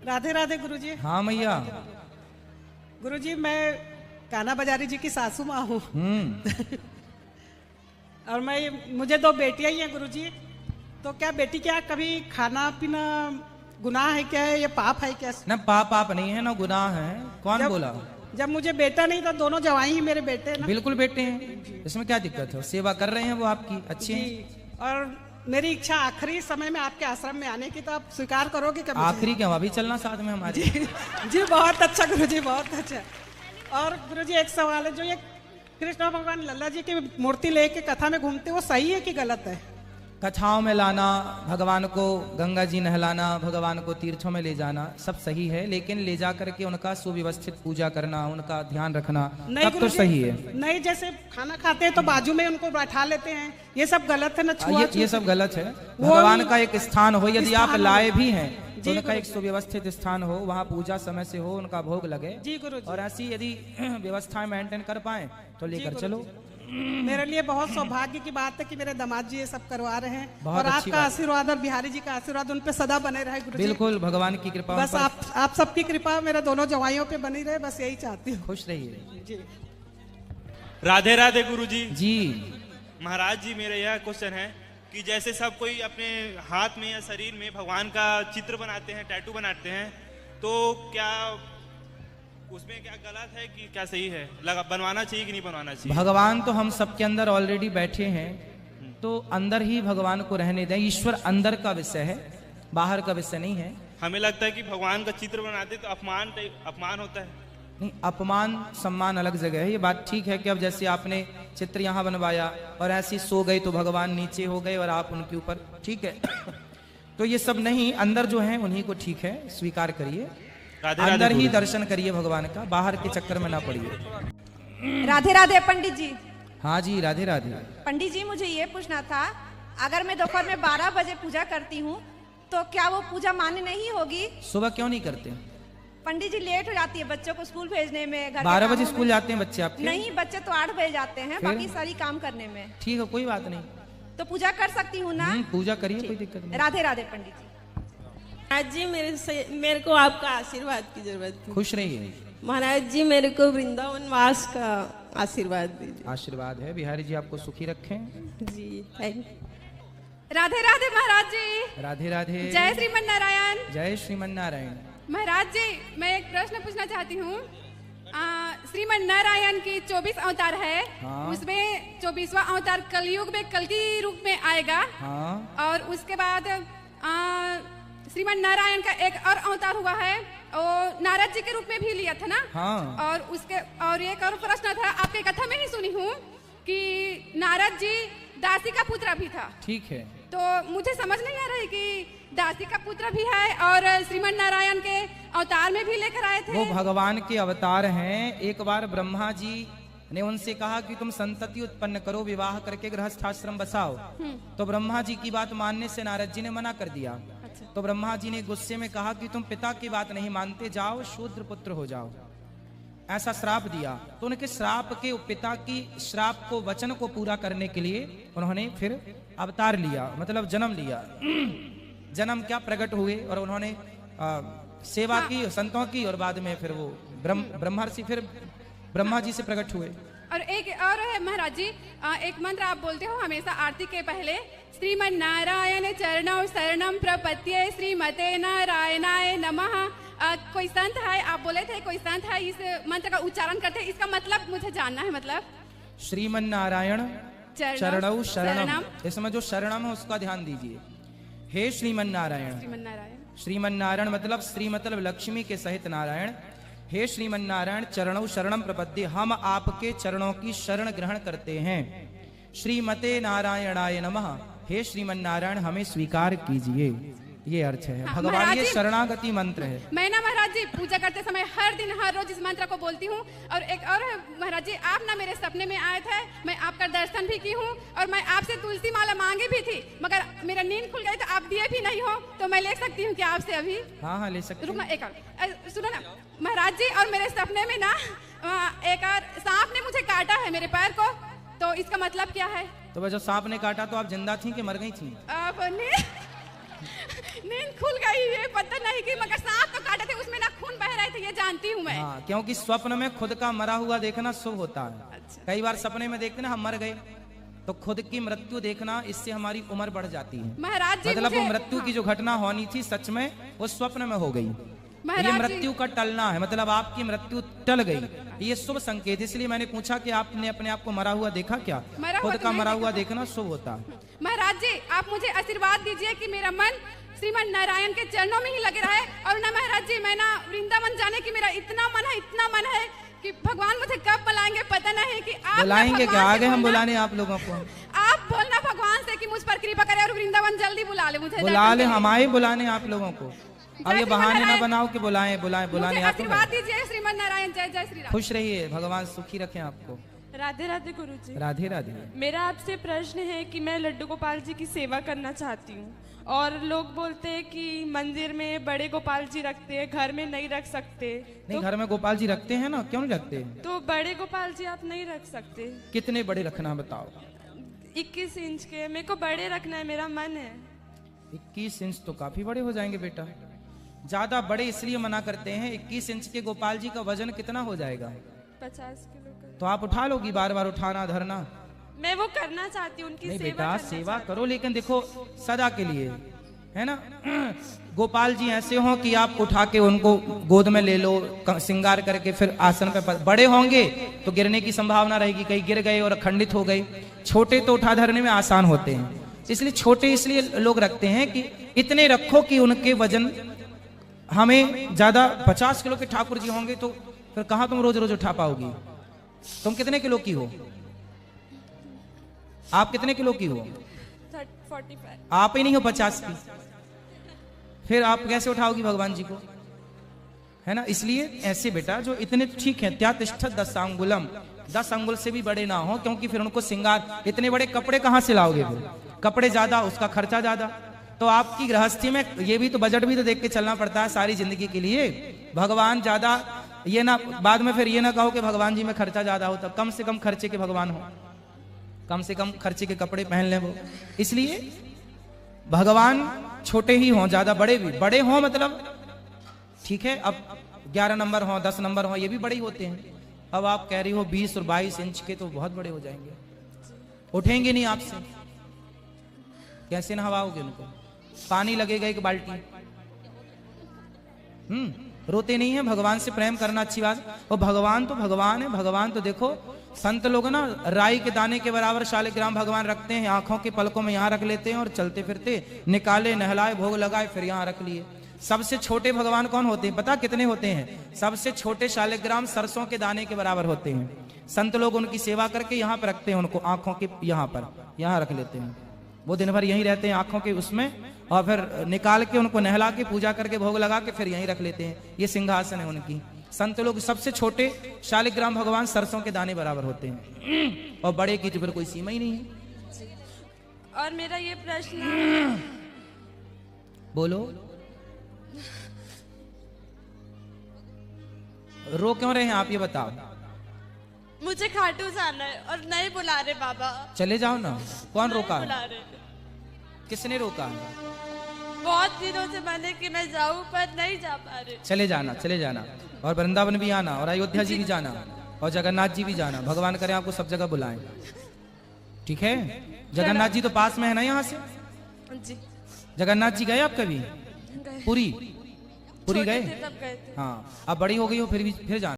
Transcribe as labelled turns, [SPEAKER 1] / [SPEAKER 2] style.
[SPEAKER 1] राधे राधे गुरुजी।
[SPEAKER 2] हाँ मैया।
[SPEAKER 1] गुरुजी मैं कान्हा बाजारी जी की सासू माँ हूँ। और मुझे 2 बेटियां ही हैं गुरुजी। तो क्या बेटी क्या कभी खाना पीना गुनाह है क्या है, ये पाप है क्या?
[SPEAKER 2] ना पाप नहीं है ना गुनाह है। कौन बोला?
[SPEAKER 1] जब मुझे बेटा नहीं था, दोनों जवाई ही मेरे बेटे हैं ना।
[SPEAKER 2] बिल्कुल बेटे हैं, इसमें क्या दिक्कत है? सेवा कर रहे हैं वो आपकी, अच्छे हैं।
[SPEAKER 1] और मेरी इच्छा आखिरी समय में आपके आश्रम में आने की, तो आप स्वीकार करोगे क्या?
[SPEAKER 2] आखिरी क्या, अभी चलना साथ में हमारे?
[SPEAKER 1] जी बहुत अच्छा गुरुजी, बहुत अच्छा। और गुरुजी एक सवाल है, जो ये कृष्ण भगवान लल्ला जी की मूर्ति लेके कथा में घूमते, वो सही है कि गलत है?
[SPEAKER 2] कथाओं में लाना, भगवान को गंगा जी नहलाना, भगवान को तीर्थों में ले जाना, सब सही है, लेकिन ले जा करके उनका सुव्यवस्थित पूजा करना, उनका ध्यान रखना, तब तो सही है।
[SPEAKER 1] नहीं, जैसे खाना खाते हैं तो बाजू में उनको बैठा लेते हैं, ये सब गलत है ना?
[SPEAKER 2] ये सब गलत है। भगवान का एक स्थान हो, यदि आप लाए भी हैं तो उनका एक सुव्यवस्थित स्थान हो, वहाँ पूजा समय से हो, उनका भोग लगे
[SPEAKER 1] जी गुरुजी।
[SPEAKER 2] और ऐसी यदि व्यवस्था मेंटेन कर पाए तो लेकर चलो।
[SPEAKER 1] मेरे लिए बहुत सौभाग्य की बात है कि मेरे दामाद जी ये सब करवा रहे हैं, और आपका आशीर्वाद और बिहारी जी का आशीर्वाद उन पे सदा बने रहे गुरुजी।
[SPEAKER 2] बिल्कुल, भगवान की कृपा।
[SPEAKER 1] बस आप सबकी कृपा मेरे दोनों जवाइयों पे बनी रहे, बस यही चाहती हूँ।
[SPEAKER 2] खुश रहिए
[SPEAKER 1] जी।
[SPEAKER 3] राधे राधे गुरुजी।
[SPEAKER 2] जी
[SPEAKER 3] महाराज जी, मेरा यह क्वेश्चन है कि जैसे सब कोई अपने हाथ में या शरीर में भगवान का चित्र बनाते हैं, टैटू बनाते हैं, तो क्या उसमें क्या गलत है कि क्या सही है? बनवाना चाहिए कि नहीं बनवाना चाहिए?
[SPEAKER 2] भगवान तो हम सबके अंदर ऑलरेडी बैठे हैं, तो अंदर ही भगवान को रहने दें। ईश्वर अंदर का विषय है, बाहर का विषय नहीं है।
[SPEAKER 3] हमें लगता है कि भगवान का चित्र बनाते तो अपमान होता है।
[SPEAKER 2] नहीं, अपमान सम्मान अलग जगह है। ये बात ठीक है कि अब जैसे आपने चित्र यहाँ बनवाया और ऐसी सो गई तो भगवान नीचे हो गए और आप उनके ऊपर, ठीक है। तो ये सब नहीं, अंदर जो है उन्हीं को ठीक है, स्वीकार करिए, अंदर ही दर्शन करिए भगवान का, बाहर के चक्कर में ना पड़िए।
[SPEAKER 4] राधे राधे पंडित जी।
[SPEAKER 2] हाँ जी, राधे राधे।
[SPEAKER 4] पंडित जी, मुझे ये पूछना था, अगर मैं दोपहर में 12 बजे पूजा करती हूँ तो क्या वो पूजा मान्य नहीं होगी?
[SPEAKER 2] सुबह क्यों नहीं करते?
[SPEAKER 4] पंडित जी, लेट हो जाती है बच्चों को स्कूल भेजने में।
[SPEAKER 2] 12 बजे स्कूल जाते हैं बच्चे आपके?
[SPEAKER 4] नहीं, बच्चे तो 8 बजे जाते हैं, बाकी सारी काम करने में।
[SPEAKER 2] ठीक है, कोई बात नहीं,
[SPEAKER 4] तो पूजा कर सकती हूँ ना?
[SPEAKER 2] पूजा करिए, कोई दिक्कत नहीं।
[SPEAKER 4] राधे राधे पंडित जी।
[SPEAKER 5] महाराज जी, मेरे को आपका आशीर्वाद की जरूरत थी।
[SPEAKER 2] खुश रहिए
[SPEAKER 5] महाराज जी, मेरे को वृंदावन वास का आशीर्वाद दीजिए।
[SPEAKER 2] आशीर्वाद है, बिहारी जी आपको सुखी रखें।
[SPEAKER 5] जी, थैंक।
[SPEAKER 4] राधे राधे महाराज जी।
[SPEAKER 2] राधे राधे।
[SPEAKER 4] जय श्रीमन नारायण।
[SPEAKER 2] जय श्रीमन नारायण।
[SPEAKER 4] महाराज जी, मैं एक प्रश्न पूछना चाहती हूँ। श्रीमन नारायण की 24 अवतार है,
[SPEAKER 2] हाँ।
[SPEAKER 4] उसमें 24वां अवतार कलयुग में कल्कि रूप में आएगा,
[SPEAKER 2] हाँ।
[SPEAKER 4] और उसके बाद श्रीमन नारायण का एक और अवतार हुआ है, और नारद जी के रूप में भी लिया था ना?
[SPEAKER 2] हाँ।
[SPEAKER 4] और एक और प्रश्न था, आपके कथा में ही सुनी हूँ कि नारद जी दासी का पुत्र भी था।
[SPEAKER 2] ठीक है,
[SPEAKER 4] तो मुझे समझ नहीं आ रहा है कि दासी का पुत्र भी है और श्रीमन नारायण के अवतार में भी लेकर आए थे।
[SPEAKER 2] वो भगवान के अवतार हैं। एक बार ब्रह्मा जी ने उनसे कहा कि तुम संतति उत्पन्न करो, विवाह करके गृहस्थाश्रम बसाओ। तो ब्रह्मा जी की बात मानने से नारद जी ने मना कर दिया।
[SPEAKER 4] अच्छा।
[SPEAKER 2] तो ब्रह्मा जी ने गुस्से में कहा कि तुम पिता की बात नहीं मानते, जाओ शूद्र पुत्र हो जाओ, ऐसा श्राप दिया। तो उनके श्राप के, पिता की श्राप को, वचन को पूरा करने के लिए उन्होंने फिर अवतार लिया, मतलब जन्म लिया। जन्म क्या, प्रकट हुए और उन्होंने सेवा की, संतों की, और बाद में फिर वो ब्रह्मर्षि, फिर ब्रह्मा जी से प्रकट हुए।
[SPEAKER 4] और एक और है महाराज जी, एक मंत्र आप बोलते हो हमेशा आरती के पहले, श्रीमन नारायण चरणौ शरणम प्रपत्ये श्रीमते नारायणाय नमः। कोई संत है, आप बोले थे कोई संत है इस मंत्र का उच्चारण करते हैं, इसका मतलब मुझे जानना है। मतलब
[SPEAKER 2] श्रीमन नारायण चरणौ शरणम, इसमें जो शरणम है उसका ध्यान दीजिए। हे श्रीमन नारायण, श्रीमन नारायण मतलब श्री मतलब लक्ष्मी के सहित नारायण। हे श्रीमन नारायण चरणौ शरणम प्रपद्ये, हम आपके चरणों की शरण ग्रहण करते हैं। श्रीमते नारायणाय नमः, हे श्रीमन नारायण हमें स्वीकार कीजिए, ये अर्थ है।
[SPEAKER 4] हाँ,
[SPEAKER 2] भगवान ये शरणागति मंत्र है।
[SPEAKER 4] मैं ना महाराज जी पूजा करते समय हर दिन हर रोज इस मंत्र को बोलती हूँ। और एक और है महाराज जी, आप ना मेरे सपने में आए थे, मैं आपका दर्शन भी की हूँ, और मैं आपसे तुलसी माला मांगी भी थी, मगर मेरा नींद खुल गई तो आप दिए भी नहीं हो। तो मैं ले सकती हूँ क्या आपसे अभी?
[SPEAKER 2] हाँ हाँ, ले सकते।
[SPEAKER 4] रुकना एक और, सुनो ना महाराज जी, और मेरे सपने में ना एक और सांप ने मुझे काटा है मेरे पैर को, तो इसका मतलब क्या है?
[SPEAKER 2] तो जब सांप ने काटा तो आप जिंदा थी कि मर गई थी?
[SPEAKER 4] नींद खुल गई है, पता नहीं कि, मगर सांप तो काटा मानती हूँ मैं।
[SPEAKER 2] हाँ, क्योंकि स्वप्न में खुद का मरा हुआ देखना शुभ होता है।
[SPEAKER 4] अच्छा।
[SPEAKER 2] कई बार सपने में देखते ना हम मर गए, तो खुद की मृत्यु देखना, इससे हमारी उम्र बढ़ जाती है।
[SPEAKER 4] महाराज जी
[SPEAKER 2] मतलब वो
[SPEAKER 4] मुझे-
[SPEAKER 2] मृत्यु की जो घटना होनी थी सच में वो स्वप्न में हो गई। ये
[SPEAKER 4] महाराज जी-
[SPEAKER 2] मृत्यु का टलना है, मतलब आपकी मृत्यु टल गई, ये शुभ संकेत। इसलिए मैंने पूछा कि आपने अपने आप को मरा हुआ देखा क्या?
[SPEAKER 4] मरा हुआ
[SPEAKER 2] खुद
[SPEAKER 4] तो
[SPEAKER 2] का
[SPEAKER 4] नहीं
[SPEAKER 2] मरा
[SPEAKER 4] देखा।
[SPEAKER 2] हुआ देखना शुभ होता है।
[SPEAKER 4] महाराज जी आप मुझे आशीर्वाद दीजिए कि मेरा मन श्रीमन नारायण के चरणों में ही लगे रहे। और ना महाराज जी, मैं ना वृंदावन जाने की मेरा इतना मन है कि भगवान मुझे कब बुलाएंगे पता नहीं। कि आप ना
[SPEAKER 2] बुलाएंगे क्या?
[SPEAKER 4] भगवान से
[SPEAKER 2] आगे हम
[SPEAKER 4] बोलना-
[SPEAKER 2] बुलाने आप लोगों को।
[SPEAKER 4] आप बोलना भगवान से कि मुझ पर कृपा करे और वृंदावन जल्दी बुला ले मुझे।
[SPEAKER 2] बुला
[SPEAKER 4] दर्शन
[SPEAKER 2] ले,
[SPEAKER 4] के लिए।
[SPEAKER 2] हम आए बुलाने आप लोगों को। अब ये
[SPEAKER 4] जय
[SPEAKER 2] बहाने ना
[SPEAKER 4] श्रीमन
[SPEAKER 2] बनाओ कि बुलाएं बुलाएं बुलाने।
[SPEAKER 4] मुझे
[SPEAKER 2] आप
[SPEAKER 4] आशीर्वाद दीजिए श्रीमन नारायण। जय जय श्री राम।
[SPEAKER 2] खुश रहिए, भगवान सुखी रखें आपको।
[SPEAKER 5] राधे राधे गुरुजी।
[SPEAKER 2] राधे राधे।
[SPEAKER 5] मेरा आपसे प्रश्न है कि मैं लड्डू गोपाल जी की सेवा करना चाहती हूँ, और लोग बोलते हैं कि मंदिर में बड़े गोपाल जी रखते हैं, घर में नहीं रख सकते।
[SPEAKER 2] नहीं,
[SPEAKER 5] तो,
[SPEAKER 2] घर में गोपाल जी रखते हैं ना, क्यों नहीं रखते?
[SPEAKER 5] तो बड़े गोपाल जी आप नहीं रख सकते?
[SPEAKER 2] कितने बड़े रखना बताओ?
[SPEAKER 5] 21 इंच के मेरे को बड़े रखना है, मेरा मन है।
[SPEAKER 2] 21 इंच तो काफी बड़े हो जाएंगे बेटा। ज्यादा बड़े इसलिए मना करते हैं, 21 इंच के गोपाल जी का वजन कितना हो जाएगा?
[SPEAKER 5] 50 किलो का।
[SPEAKER 2] तो आप उठा लोगी, बार बार उठाना धरना?
[SPEAKER 5] मैं वो करना चाहती हूँ, उनकी
[SPEAKER 2] नहीं
[SPEAKER 5] सेवा
[SPEAKER 2] बेटा,
[SPEAKER 5] करना
[SPEAKER 2] सेवा
[SPEAKER 5] चाहती
[SPEAKER 2] करो, लेकिन देखो सदा के लिए, है ना। गोपाल जी ऐसे हो कि आप उठा के उनको गोद में ले लो, श्रृंगार करके फिर आसन पे। बड़े होंगे तो गिरने की संभावना रहेगी, कहीं गिर गए और खंडित हो गए। छोटे तो उठा धरने में आसान होते हैं, इसलिए छोटे इसलिए लोग रखते हैं कि इतने रखो कि उनके वजन हमें ज्यादा। 50 किलो के ठाकुर जी होंगे तो फिर कहां तुम रोज रोज उठा पाओगी? तुम कितने किलो की हो? आप कितने किलो की हो?
[SPEAKER 5] 45।
[SPEAKER 2] आप ही नहीं हो 50 की, फिर आप कैसे उठाओगी भगवान जी को? है ना। इसलिए ऐसे बेटा जो इतने ठीक है, त्या तिष्ठ 10 अंगुलम, 10 अंगुल से भी बड़े ना हो, क्योंकि फिर उनको श्रृंगार, इतने बड़े कपड़े कहां से लाओगे? फिर कपड़े ज्यादा, उसका खर्चा ज्यादा। तो आपकी गृहस्थी में ये भी तो बजट भी तो देख के चलना पड़ता है सारी जिंदगी के लिए। भगवान ज्यादा ये ना, बाद में फिर ये ना कहो कि भगवान जी में खर्चा ज्यादा हो, तब कम से कम खर्चे के भगवान हो, कम से कम खर्चे के कपड़े पहन ले वो। इसलिए भगवान छोटे ही हों, ज्यादा बड़े भी बड़े हों, मतलब ठीक है। अब 11 नंबर हो, 10 नंबर हो, ये भी बड़े ही होते हैं। अब आप कह रही हो 20 और 22 इंच के, तो बहुत बड़े हो जाएंगे, उठेंगे नहीं आपसे। कैसे नहवाओगे उनको? पानी लगेगा 1 बाल्टी। रोते नहीं है। भगवान से प्रेम करना अच्छी बात। और भगवान तो भगवान है। भगवान तो देखो, संत लोग ना राई के दाने के बराबर शालिग्राम भगवान रखते हैं, आंखों के पलकों में यहाँ रख लेते हैं, और चलते फिरते निकाले, नहलाए, भोग लगाए, फिर यहाँ रख लिए। सबसे छोटे भगवान कौन होते हैं पता कितने होते हैं? सबसे छोटे शालिग्राम सरसों के दाने के बराबर होते हैं। संत लोग उनकी सेवा करके यहाँ पर रखते हैं, उनको आंखों के यहाँ पर, यहाँ रख लेते हैं। वो दिन भर यहीं रहते हैं आंखों के उसमें, और फिर निकाल के उनको नहला के पूजा करके भोग लगा के फिर यहीं रख लेते हैं। ये सिंहासन है उनकी। संत लोग सबसे छोटे शालिग्राम भगवान सरसों के दाने बराबर होते हैं, और बड़े की तो फिर कोई सीमा ही नहीं है।
[SPEAKER 5] और मेरा ये प्रश्न,
[SPEAKER 2] बोलो, रो क्यों रहे हैं आप, ये बताओ।
[SPEAKER 5] मुझे खाटू जाना है और नहीं बुला रहे बाबा।
[SPEAKER 2] चले जाओ ना। कौन
[SPEAKER 5] नहीं
[SPEAKER 2] रोका
[SPEAKER 5] बुला
[SPEAKER 2] है?
[SPEAKER 5] रहे।
[SPEAKER 2] किसने रोका?
[SPEAKER 5] बहुत दिनों से मैंने कि मैं जाऊं, पर नहीं जा पा रहे।
[SPEAKER 2] चले जाना, चले जाना। और वृंदावन भी आना, और अयोध्या जी भी जाना, और जगन्नाथ जी भी जाना। भगवान करे आपको सब जगह बुलाएं, ठीक है। जगन्नाथ जी तो पास में है ना यहाँ से।
[SPEAKER 5] जी
[SPEAKER 2] जगन्नाथ जी गए आप कभी?
[SPEAKER 5] गए।
[SPEAKER 2] पुरी
[SPEAKER 5] छोटे
[SPEAKER 2] गए?
[SPEAKER 5] थे तब गए थे।
[SPEAKER 2] हाँ, अब बड़ी हो गई हो फिर भी फिर जाना।